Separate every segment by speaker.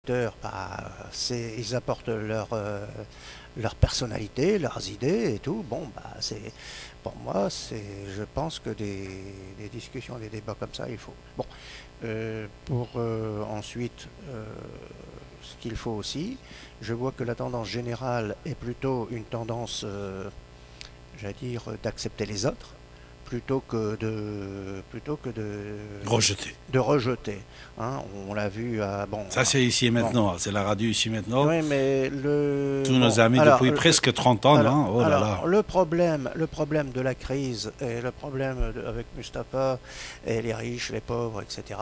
Speaker 1: Bah, ils apportent leur personnalité, leurs idées et tout. Bon, bah, pour moi, je pense que des discussions, des débats comme ça, il faut. Bon, pour ensuite, ce qu'il faut aussi, je vois que la tendance générale est plutôt une tendance, j'allais dire, d'accepter les autres
Speaker 2: Rejeté.
Speaker 1: de rejeter. Hein. On l'a vu à bon,
Speaker 2: Ça, c'est ici et
Speaker 1: bon.
Speaker 2: maintenant. C'est la radio ici et maintenant.
Speaker 1: Oui, mais
Speaker 2: Tous nos amis depuis presque 30 ans, non? Oh là là.
Speaker 1: le problème de la crise et le problème avec Mustapha et les riches, les pauvres, etc.,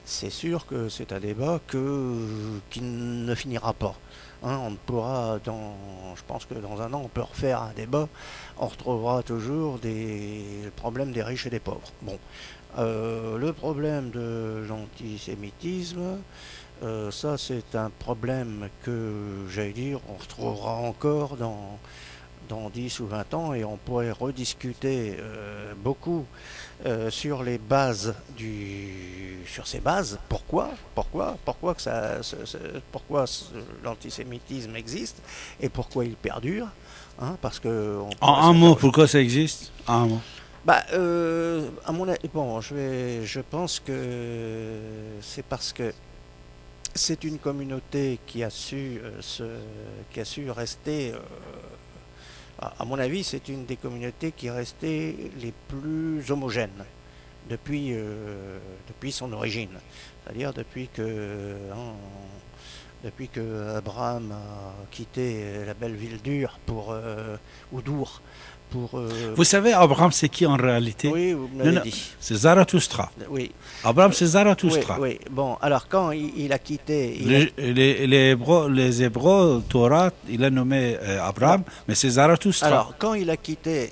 Speaker 1: c'est sûr que c'est un débat qui ne finira pas. Hein, on pourra, je pense que dans un an, on peut refaire un débat. On retrouvera toujours des problèmes des riches et des pauvres. Bon, le problème de l'antisémitisme, ça, c'est un problème que, j'allais dire, on retrouvera encore dans 10 ou 20 ans et on pourrait rediscuter beaucoup sur les bases sur ces bases. Pourquoi l'antisémitisme existe et pourquoi il perdure. Hein, parce que on
Speaker 2: En
Speaker 1: pourrait
Speaker 2: un mot,
Speaker 1: s'interroger.
Speaker 2: pourquoi ça existe? En un mot.
Speaker 1: Bah, à mon avis, bon, je pense que c'est parce que c'est une communauté qui a su rester. À mon avis, c'est une des communautés qui est restée les plus homogènes depuis son origine. C'est-à-dire depuis que Abraham a quitté la belle ville d'Ur ou d'Our pour.
Speaker 2: Vous savez, Abraham, c'est qui en réalité?
Speaker 1: Oui, vous me
Speaker 2: Non,
Speaker 1: l'avez
Speaker 2: non,
Speaker 1: dit.
Speaker 2: c'est Zarathustra.
Speaker 1: Oui,
Speaker 2: Abraham, c'est
Speaker 1: oui,
Speaker 2: Zarathustra.
Speaker 1: oui. Bon, alors quand il a quitté,
Speaker 2: Les Hébreux, Torah, il a nommé
Speaker 1: alors,
Speaker 2: Abraham, mais c'est Zarathustra.
Speaker 1: alors, quand il a quitté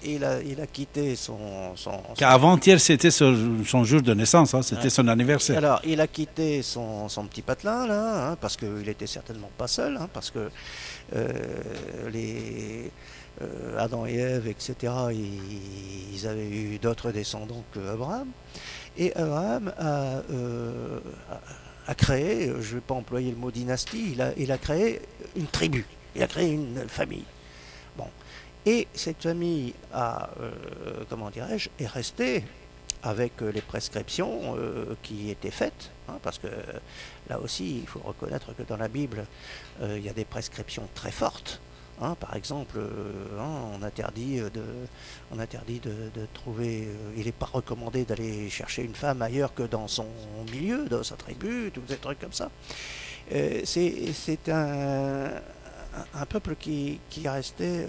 Speaker 2: Qu'avant-hier, c'était son jour de naissance, hein, c'était
Speaker 1: ouais.
Speaker 2: son anniversaire.
Speaker 1: Alors, il a quitté son petit patelin là, hein, parce qu'il était certainement pas seul, hein, parce que les Adam et Ève, etc. Ils avaient eu d'autres descendants que Abraham. Et Abraham a créé, je ne vais pas employer le mot dynastie, il a créé une tribu, il a créé une famille. Bon. Et cette famille comment dirais-je, est restée avec les prescriptions qui étaient faites, hein, parce que là aussi, il faut reconnaître que dans la Bible, il y a des prescriptions très fortes. Hein, par exemple, hein, on interdit de trouver. Il n'est pas recommandé d'aller chercher une femme ailleurs que dans son milieu, dans sa tribu, tous ces trucs comme ça. C'est un peuple qui restait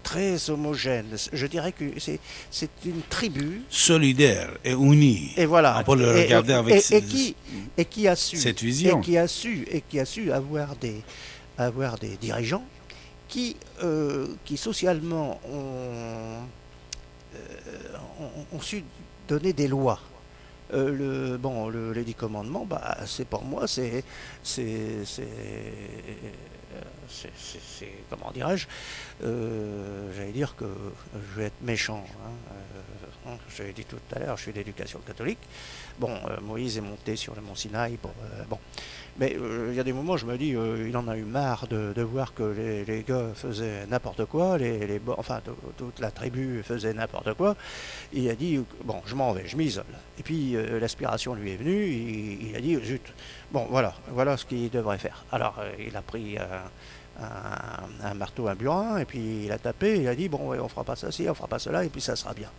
Speaker 1: très homogène. Je dirais que c'est une tribu.
Speaker 2: Solidaire et uni.
Speaker 1: Et
Speaker 2: On
Speaker 1: voilà,
Speaker 2: peut le regarder avec
Speaker 1: et qui a su,
Speaker 2: cette vision.
Speaker 1: et qui a su avoir des dirigeants qui socialement ont su donner des lois. Les 10 commandements, bah, c'est pour moi, c'est, c'est, comment dirais-je, j'allais dire que je vais être méchant. Je l'ai dit tout à l'heure, je suis d'éducation catholique. Bon, Moïse est monté sur le mont Sinaï bon. Mais il y a des moments, je me dis, il en a eu marre de voir que les gars faisaient n'importe quoi, enfin, toute la tribu faisait n'importe quoi. Il a dit, bon, je m'en vais, je m'isole. Et puis, l'aspiration lui est venue, il a dit, zut, bon, voilà ce qu'il devrait faire. Alors, il a pris un marteau, un burin, et puis il a tapé, il a dit, bon, ouais, on fera pas ça, si, on fera pas cela, et puis ça sera bien.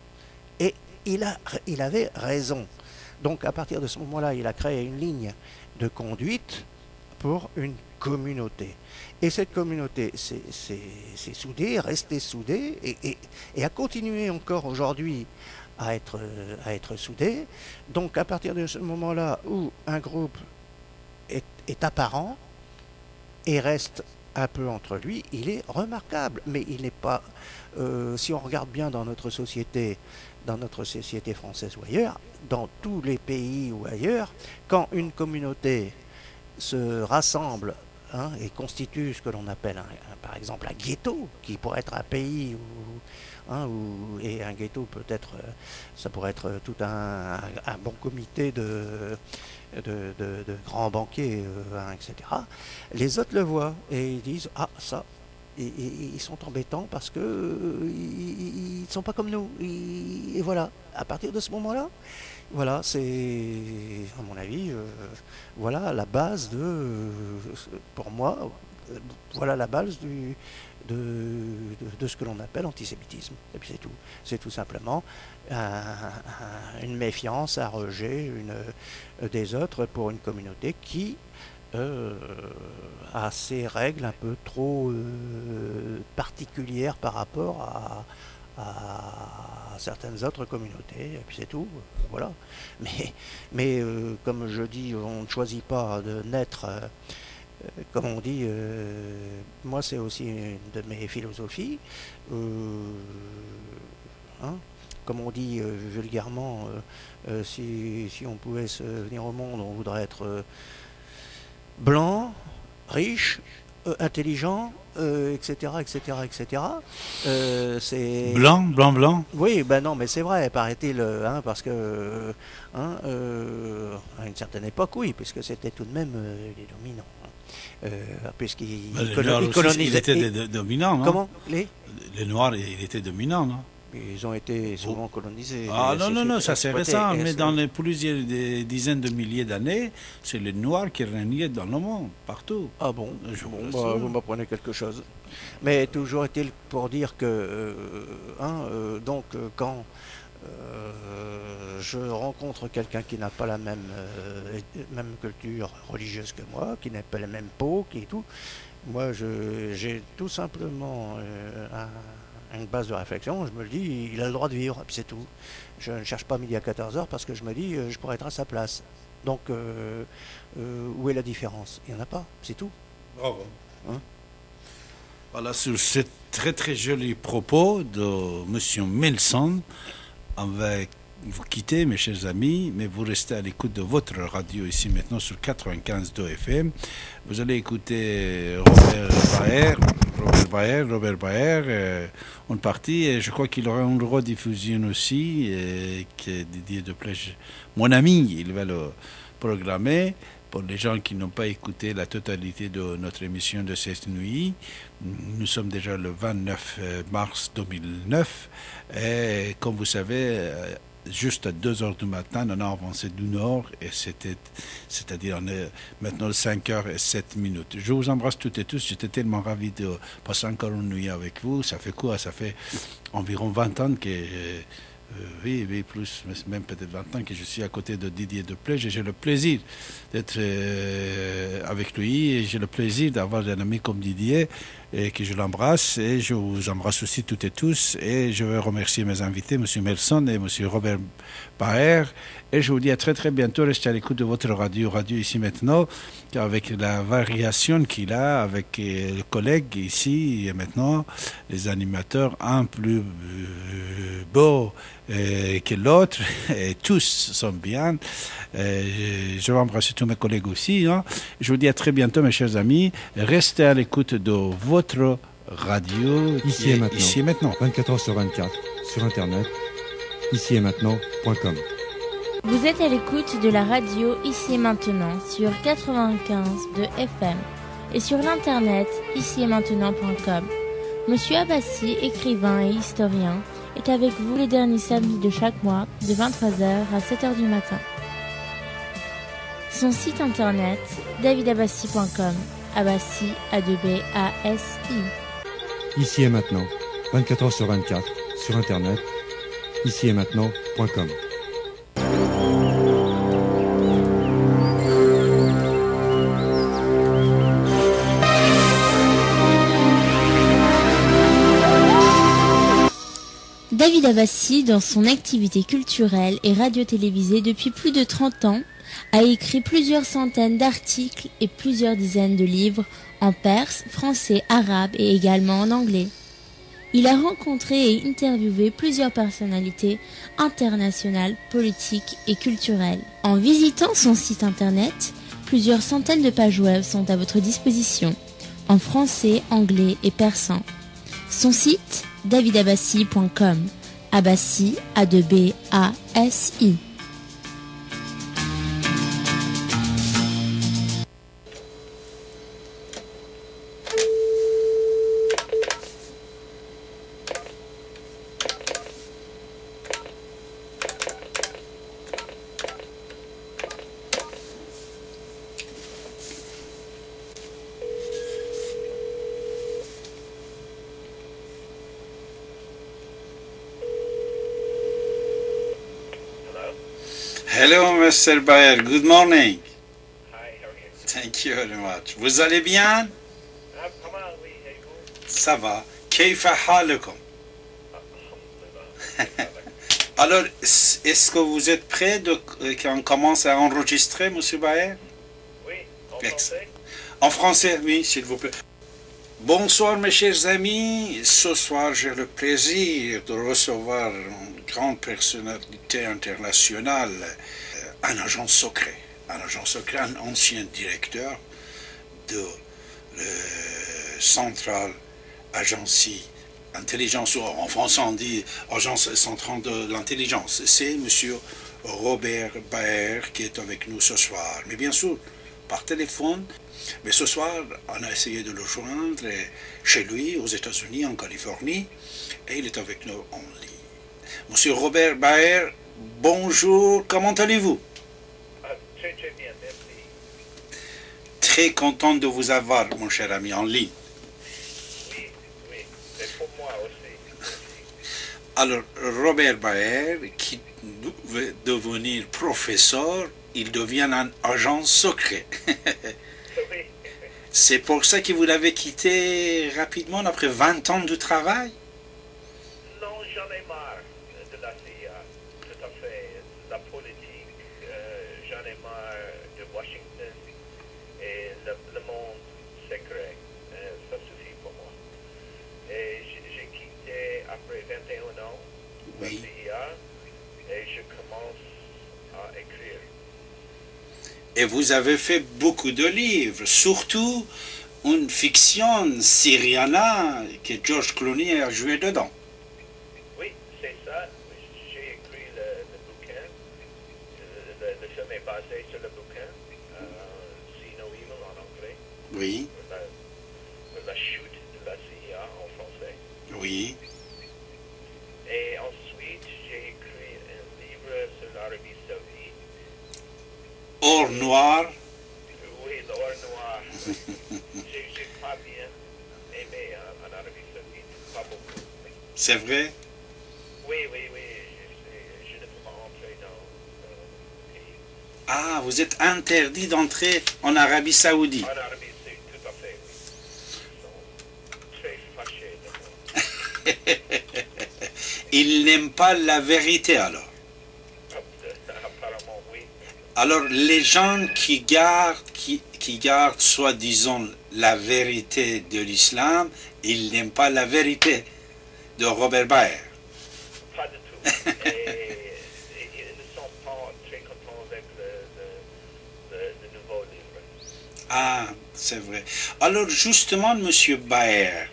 Speaker 1: Et il avait raison. Donc à partir de ce moment-là, il a créé une ligne de conduite pour une communauté. Et cette communauté s'est soudée, restée soudée, et a continué encore aujourd'hui à être soudée. Donc à partir de ce moment-là où un groupe est apparent et reste un peu entre lui, il est remarquable. Mais il n'est pas... si on regarde bien dans notre société française ou ailleurs, dans tous les pays ou ailleurs, quand une communauté se rassemble hein, et constitue ce que l'on appelle par exemple un ghetto, qui pourrait être un pays et un ghetto peut-être, ça pourrait être tout un bon comité de grands banquiers, etc. Les autres le voient et ils disent ah ça. Et ils sont embêtants parce que ils ne sont pas comme nous. Et voilà, à partir de ce moment-là, voilà, c'est, à mon avis, voilà la base pour moi, voilà la base de ce que l'on appelle antisémitisme. Et puis c'est tout. C'est tout simplement une méfiance, un rejet des autres pour une communauté qui a ces règles un peu trop particulières par rapport à certaines autres communautés, et puis c'est tout, voilà. Mais comme je dis, on ne choisit pas de naître, comme on dit, moi c'est aussi une de mes philosophies, hein, comme on dit vulgairement, si on pouvait venir au monde, on voudrait être blanc, riche, intelligent, etc., etc., etc. C'est
Speaker 2: Blanc, blanc, blanc.
Speaker 1: oui, ben non, mais c'est vrai, paraît-il, parce que à une certaine époque, oui, puisque c'était tout de même les dominants, puisqu'ils
Speaker 2: Les Noirs aussi, il était dominant, non?
Speaker 1: Comment
Speaker 2: Les Noirs, il était dominant, non?
Speaker 1: Ils ont été souvent colonisés.
Speaker 2: Ah non, ça c'est récent, mais dans
Speaker 1: les...
Speaker 2: plusieurs dizaines de milliers d'années, c'est les Noirs qui régnaient dans le monde, partout.
Speaker 1: Ah bon,
Speaker 2: Bon,
Speaker 1: vous m'apprenez quelque chose. Mais toujours est-il pour dire que, donc, quand je rencontre quelqu'un qui n'a pas la même culture religieuse que moi, qui n'a pas la même peau, qui et tout, moi j'ai tout simplement une base de réflexion, je me le dis, il a le droit de vivre, et puis c'est tout. Je ne cherche pas midi à 14h parce que je me dis, je pourrais être à sa place. Donc, où est la différence? Il n'y en a pas, c'est tout.
Speaker 2: Bravo.
Speaker 1: Hein?
Speaker 2: Voilà, sur ce très très joli propos de M. Melson, on va vous quitter, mes chers amis, mais vous restez à l'écoute de votre radio ici maintenant sur 95.2 FM. Vous allez écouter Robert Baer, en partie, et je crois qu'il aura une rediffusion aussi, que Didier Deplège, mon ami, il va le programmer. Pour les gens qui n'ont pas écouté la totalité de notre émission de cette nuit, nous sommes déjà le 29 mars 2009, et comme vous savez, juste à 2 heures du matin, on a avancé du nord, et c'est-à-dire on est maintenant 5h07. Je vous embrasse toutes et tous, j'étais tellement ravi de passer encore une nuit avec vous. Ça fait quoi? Ça fait environ 20 ans que... oui, plus, même peut-être 20 ans que je suis à côté de Didier Deplège, et j'ai le plaisir d'être avec lui, et j'ai le plaisir d'avoir un ami comme Didier, et que je l'embrasse, et je vous embrasse aussi toutes et tous, et je veux remercier mes invités, M. Melson et M. Robert Baer, et je vous dis à très très bientôt. Restez à l'écoute de votre radio ici maintenant, avec la variation qu'il a avec les collègues ici et maintenant, les animateurs, un plus beau que l'autre, et tous sont bien. Je vais embrasser tous mes collègues aussi. Hein. Je vous dis à très bientôt, mes chers amis. Restez à l'écoute de votre radio
Speaker 3: ici et maintenant. 24h/24 sur Internet, ici et maintenant.com.
Speaker 4: Vous êtes à l'écoute de la radio Ici et Maintenant sur 95.2 FM et sur l'internet ici et maintenant.com. Monsieur Abbassi, écrivain et historien, est avec vous les derniers samedis de chaque mois de 23h à 7h du matin. Son site internet davidabassi.com, Abbassi A2B-A-S-I.
Speaker 3: Ici et maintenant, 24h/24 sur Internet, ici et maintenant.com.
Speaker 4: David Abbassi, dans son activité culturelle et radio-télévisée depuis plus de 30 ans, a écrit plusieurs centaines d'articles et plusieurs dizaines de livres en perse, français, arabe et également en anglais. Il a rencontré et interviewé plusieurs personnalités internationales, politiques et culturelles. En visitant son site internet, plusieurs centaines de pages web sont à votre disposition, en français, anglais et persan. Son site, davidabassi.com. Abassi, A2B-A-S-I.
Speaker 2: Hello, Mr. Bayer. Good morning.
Speaker 5: Hi, how are you?
Speaker 2: Thank you very much. Vous allez bien?
Speaker 5: Comment, oui, et vous?
Speaker 2: Ça va. كيف حالكم?
Speaker 5: Alhamdulillah.
Speaker 2: Alors, est-ce que vous êtes prêt qu'on commence à enregistrer, Monsieur Bayer?
Speaker 5: Oui, en
Speaker 2: Ex-
Speaker 5: français?
Speaker 2: En français, oui, s'il vous plaît. Bonsoir, mes chers amis. Ce soir, j'ai le plaisir de recevoir une grande personnalité internationale, un agent secret, un ancien directeur de Central Agency Intelligence, ou en français on dit Agence centrale de l'intelligence. C'est Monsieur Robert Baer qui est avec nous ce soir. Mais bien sûr, par téléphone. Mais ce soir, on a essayé de le joindre chez lui, aux États-Unis, en Californie, et il est avec nous en ligne. Monsieur Robert Baer, bonjour, comment allez-vous?
Speaker 5: Très, très bien, merci.
Speaker 2: Très content de vous avoir, mon cher ami, en ligne.
Speaker 5: Oui, oui, c'est pour moi aussi.
Speaker 2: Alors, Robert Baer, qui veut devenir professeur, il devient un agent secret.
Speaker 5: Oui.
Speaker 2: C'est pour ça que vous l'avez quitté rapidement après 20 ans de travail?
Speaker 5: Non, j'en ai marre de la CIA, tout à fait. La politique, j'en ai marre de Washington et le monde secret. Ça suffit pour moi. Et j'ai quitté après 21 ans la
Speaker 2: Oui.
Speaker 5: CIA et je commence à écrire.
Speaker 2: Et vous avez fait beaucoup de livres, surtout une fiction syriana que George Clooney a joué dedans.
Speaker 5: Oui, c'est ça. J'ai écrit le bouquin. Le film est basé sur le bouquin. See No Evil en anglais.
Speaker 2: Oui,
Speaker 5: La chute de la CIA en français.
Speaker 2: oui.
Speaker 5: Et ensuite, j'ai écrit un livre sur l'Arabie Saoudite.
Speaker 2: Or noir.
Speaker 5: Oui, l'or noir. J'ai pas bien aimé en Arabie Saoudite. Pas beaucoup.
Speaker 2: C'est vrai?
Speaker 5: Oui, oui, oui. Je ne peux pas entrer dans le pays.
Speaker 2: Ah, vous êtes interdit d'entrer en Arabie Saoudite.
Speaker 5: En Arabie Saoudite, tout à fait, oui. Ils sont très fâchés de moi.
Speaker 2: Ils n'aiment pas la vérité alors.
Speaker 5: Apparemment, oui.
Speaker 2: Alors, les gens qui gardent soi-disant la vérité de l'islam, ils n'aiment pas la vérité de Robert Baer.
Speaker 5: Pas du tout. Et ils ne sont pas très contents avec le nouveau livre.
Speaker 2: Ah, c'est vrai. Alors, justement, Monsieur Baer,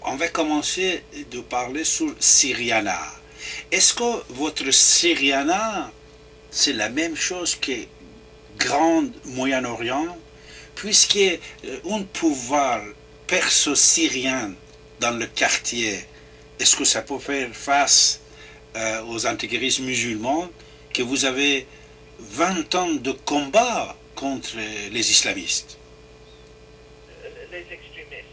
Speaker 2: on va commencer de parler sur Syriana. Est-ce que votre Syriana, c'est la même chose que Grand Moyen-Orient, puisqu'il y a un pouvoir perso-syrien dans le quartier, est-ce que ça peut faire face aux intégristes musulmans, que vous avez 20 ans de combat contre les islamistes?
Speaker 5: Les extrémistes,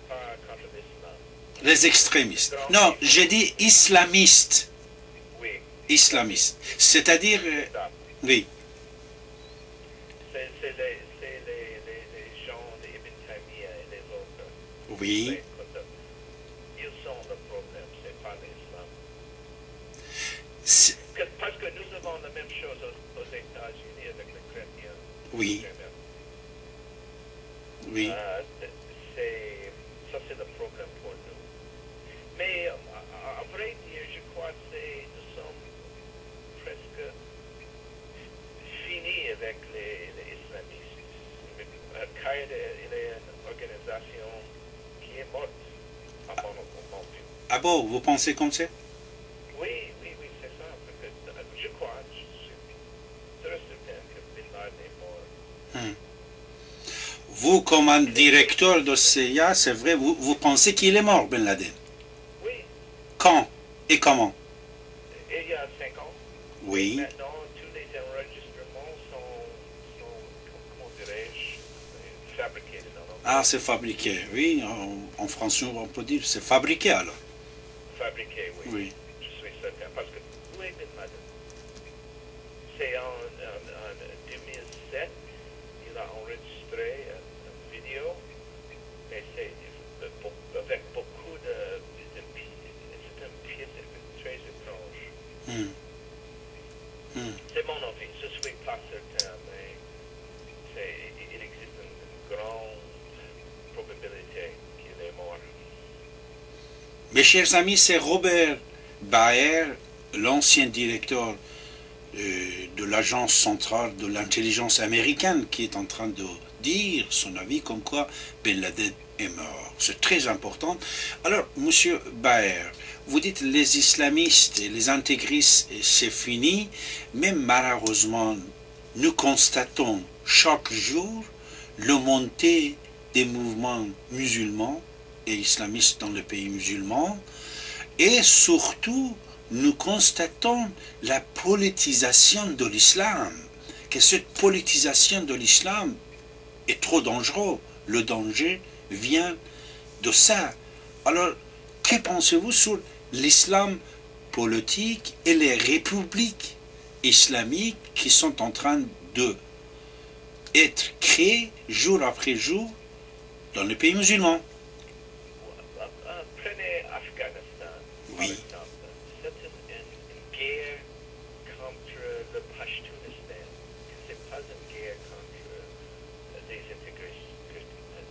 Speaker 5: pas contre l'islam.
Speaker 2: Les extrémistes. Non, j'ai dit islamistes.
Speaker 5: Oui.
Speaker 2: Islamistes. C'est-à-dire, oui,
Speaker 5: C'est les gens d'Ibn Taymiyyah et les autres.
Speaker 2: oui.
Speaker 5: Ils sont le problème, c'est pas l'islam.
Speaker 2: C'est-
Speaker 5: Parce que nous avons la même chose aux États-Unis avec les chrétiens.
Speaker 2: Oui, oui.
Speaker 5: Ça, c'est le problème pour nous. Mais à vrai dire, je crois que nous sommes presque finis avec les Al-Qaïda est une organisation qui est morte, à mon vue.
Speaker 2: Ah bon, vous pensez comme ça?
Speaker 5: Oui, c'est ça. Parce que je crois, je suis très certain que Bin Laden est mort.
Speaker 2: Vous, comme un directeur de CIA, c'est vrai, vous pensez qu'il est mort, Ben Laden?
Speaker 5: Oui,
Speaker 2: Quand et comment?
Speaker 5: il y a 5 ans.
Speaker 2: Oui.
Speaker 5: Maintenant, tous les enregistrements sont comment dirais-je, fabriqués.
Speaker 2: Ah, c'est fabriqué, oui. En français, on peut dire c'est fabriqué alors.
Speaker 5: Fabriqué, oui.
Speaker 2: Oui.
Speaker 5: Je suis certain. Parce que où est Bin Laden? C'est en 2007, il a enregistré une vidéo, et c'est avec beaucoup c'est une pièce très étrange. C'est mon avis, je ne suis pas certain, mais il existe une grande probabilité qu'il est mort.
Speaker 2: Mes chers amis, c'est Robert Baer, l'ancien directeur de l'agence centrale de l'intelligence américaine, qui est en train de dire son avis comme quoi Ben Laden est mort. C'est très important. Alors, monsieur Baer, vous dites les islamistes et les intégristes, c'est fini, mais malheureusement, nous constatons chaque jour le montée des mouvements musulmans et islamistes dans les pays musulmans, et surtout, nous constatons la politisation de l'islam, que cette politisation de l'islam est trop dangereuse. Le danger vient de ça. Alors, que pensez-vous sur l'islam politique et les républiques islamiques qui sont en train de être créées jour après jour dans les pays musulmans?
Speaker 5: Prenez Afghanistan,
Speaker 2: Oui.
Speaker 5: par exemple. C'est une guerre contre le Pashtunistan. Ce n'est pas une guerre contre les intégristes,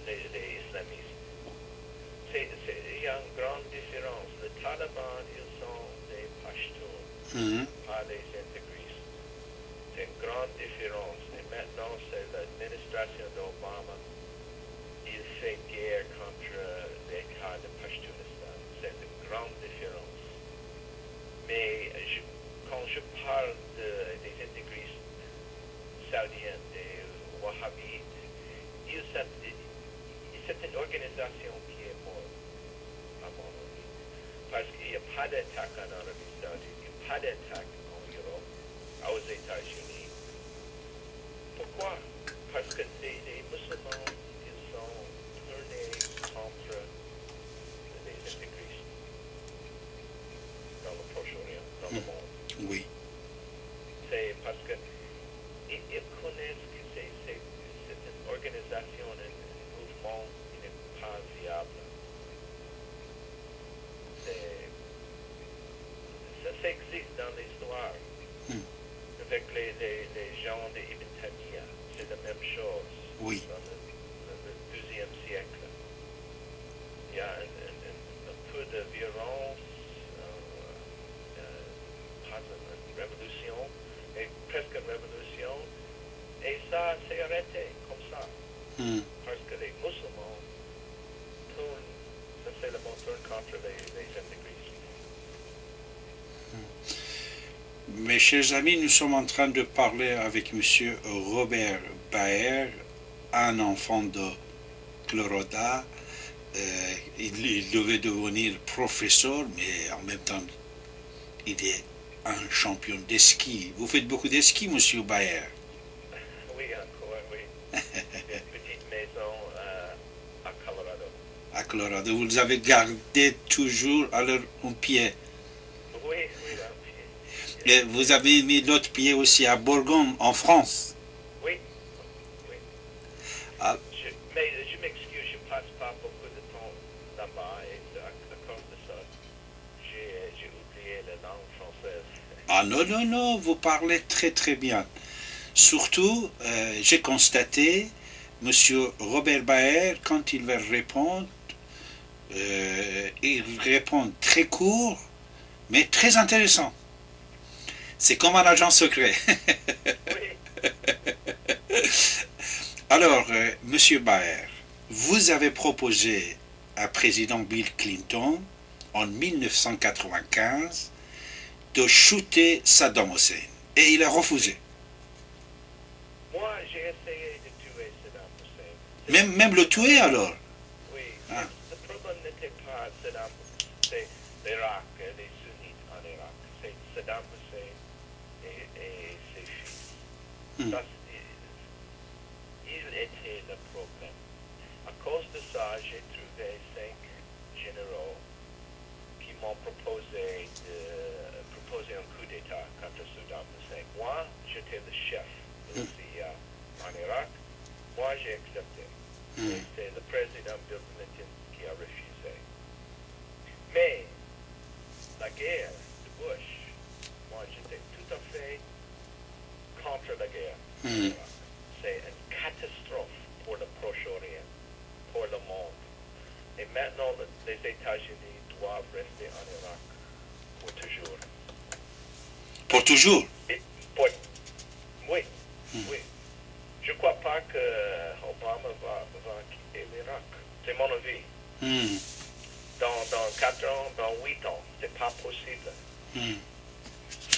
Speaker 5: les islamistes. Il y a une grande différence. Les Taliban, ils sont des Pashtuns, pas des intégristes. C'est une grande différence. Et maintenant, c'est l'administration d'Obama. Il fait guerre contre l'État de Pashtunistan. C'est une grande différence. Mais quand je parle des intégristes saoudiens, des wahhabites, c'est une organisation qui est morte, à mon avis. Parce qu'il n'y a pas d'attaque en Arabie Saoudite, il n'y a pas d'attaque en Europe, aux États-Unis. Pourquoi? Parce que les musulmans, ils sont tournés contre les intégristes dans le Proche-Orient, dans le monde.
Speaker 2: Oui.
Speaker 5: C'est parce qu'ils connaissent que c'est une organisation, un mouvement qui n'est pas viable. Ça existe dans l'histoire. Avec les gens d'Ibn Taymiyyah, c'est la même chose.
Speaker 2: Oui.
Speaker 5: Dans le 12e siècle. Il y a un peu de violence, pas une révolution, et presque une révolution, et ça s'est arrêté comme ça. Parce que les musulmans tournent, ça c'est le mot, tournent contre les intégristes.
Speaker 2: Mes chers amis, nous sommes en train de parler avec M. Robert Baer, un enfant de Chloroda. Il devait devenir professeur, mais en même temps, il est un champion de ski. Vous faites beaucoup de ski, M. Baer?
Speaker 5: Oui, encore, oui. Une petite maison à Colorado.
Speaker 2: À Colorado. Vous avez gardé toujours alors un pied.
Speaker 5: Oui, un pied.
Speaker 2: Et vous avez mis l'autre pied aussi à Bourgogne, en France.
Speaker 5: Oui.
Speaker 2: Ah.
Speaker 5: Mais je m'excuse, je ne passe pas beaucoup de temps là-bas et à cause de ça, j'ai oublié la langue française.
Speaker 2: Ah non, vous parlez très très bien. Surtout, j'ai constaté, M. Robert Baer, quand il va répondre, il répond très court, mais très intéressant. C'est comme un agent secret.
Speaker 5: Oui.
Speaker 2: Alors, Monsieur Baer, vous avez proposé à président Bill Clinton en 1995 de shooter Saddam Hussein et il a refusé.
Speaker 5: Moi, j'ai essayé de tuer Saddam Hussein.
Speaker 2: Même le tuer alors.
Speaker 5: Oui,
Speaker 2: Ah.
Speaker 5: le problème n'était pas Saddam, c'est l'Irak, les sunnites en Irak. C'est Saddam Hussein et ses fils.
Speaker 2: Hmm.
Speaker 5: Ça, il était le problème. À cause de ça, j'ai trouvé 5 généraux qui m'ont proposé un coup d'État contre Saddam Hussein. Moi, j'étais le chef de la CIA en Irak. Moi, j'ai accepté. Et c'est le président Bill Clinton qui a refusé. Mais la guerre de Bush, moi, j'étais tout à fait contre la guerre en Irak. C'est une catastrophe pour le Proche-Orient, pour le monde. Et maintenant, les États-Unis doivent rester en Irak pour toujours.
Speaker 2: Pour toujours.
Speaker 5: Oui, oui. Je ne crois pas que Obama va quitter l'Irak. C'est mon avis. Dans 4 ans, dans 8 ans, c'est pas possible.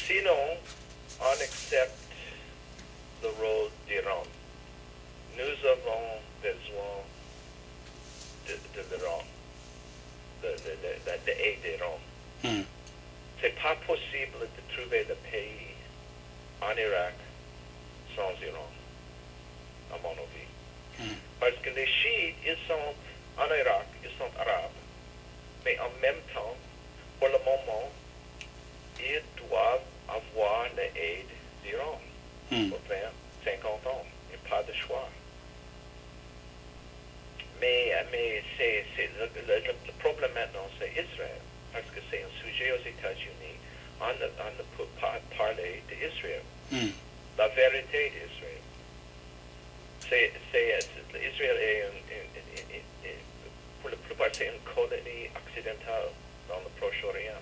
Speaker 5: Sinon, on accepte le rôle d'Iran. Nous avons besoin de l'Iran, de l'aide d'Iran. C'est pas possible de trouver le pays en Irak sans Iran, à mon avis. Parce que les chiites, ils sont en Irak, ils sont arabes, mais en même temps, pour le moment, ils doivent avoir l'aide d'Iran pour 20, 50 ans, et pas de choix. Mais le problème maintenant, c'est Israël, parce que c'est un sujet aux États-Unis. On ne peut pas parler d'Israël, la vérité d'Israël. Israël est, pour la plupart, c'est une colonie occidentale dans le Proche-Orient.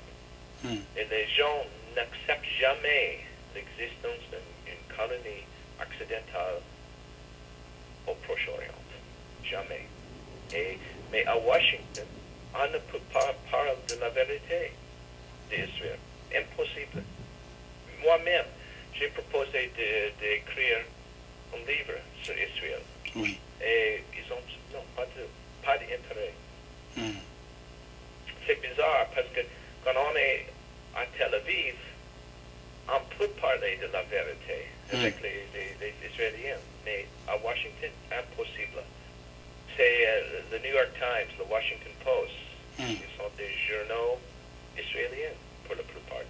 Speaker 5: Et les gens n'acceptent jamais l'existence d'une colonie occidentale au Proche-Orient. Jamais. Mais à Washington, on ne peut pas parler de la vérité d'Israël. Impossible. Moi-même, j'ai proposé d'écrire un livre sur Israël.
Speaker 2: Oui.
Speaker 5: Et ils ont pas d'intérêt. C'est bizarre parce que quand on est à Tel Aviv, on peut parler de la vérité avec les Israéliens, mais à Washington, impossible. C'est le New York Times, le Washington Post. Ils sont des journaux israéliens pour la plupart.